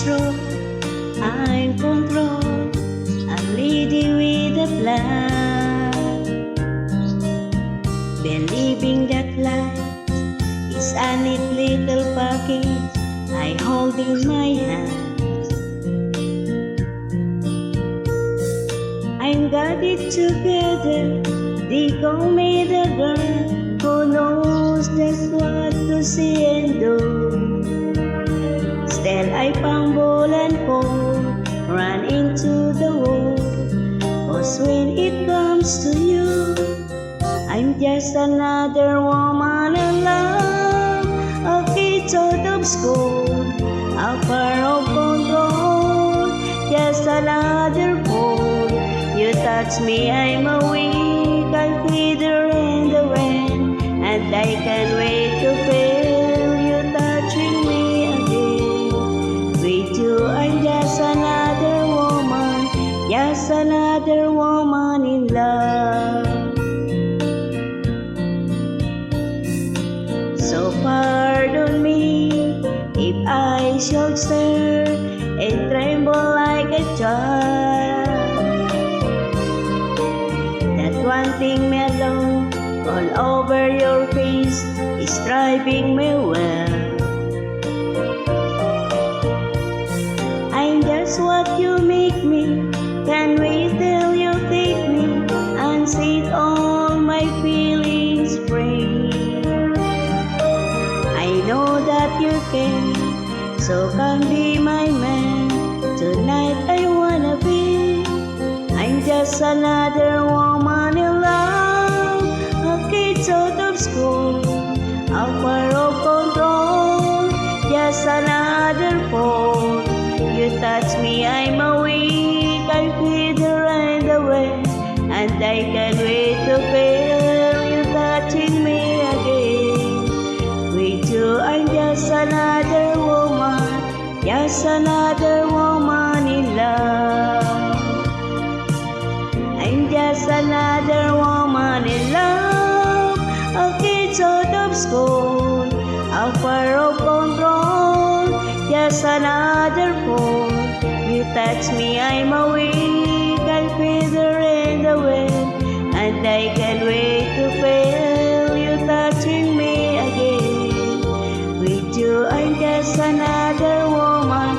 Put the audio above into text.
strong, I'm control, I'm leading with a plan, believing that life is a neat little package I hold in my hand. I'm got it together, they call me the girl who knows just what to say and do. Still I fumble and fall, run into the wall, 'cause when it comes to you, I'm just another woman in love, a kid out of school, a far of control, just another fool. You touch me, I'm a weak, I'm feather in the wind, and I can't wait to feel you touching me again. With you, I'm just another woman in love. So pardon me if I should stir and tremble like a child. That one thing me alone all over your face is driving me well. I'm just what you make me, can't wait till you take me and set all my feelings free. I know that you can, so come be my man. Tonight I wanna be, I'm just another woman in love, a kid out of school, a far of control, just another fool. You touch me, I'm a weak, I feather in the wind, and I can't wait to feel you touching me again. With you, I'm just another woman in love. I'm just another woman in love, a kid out of school, a far of control, just another fool. You touch me, I'm a weak, I'm feather in the wind, and I can't wait to feel you touching me again. With you, I'm just another woman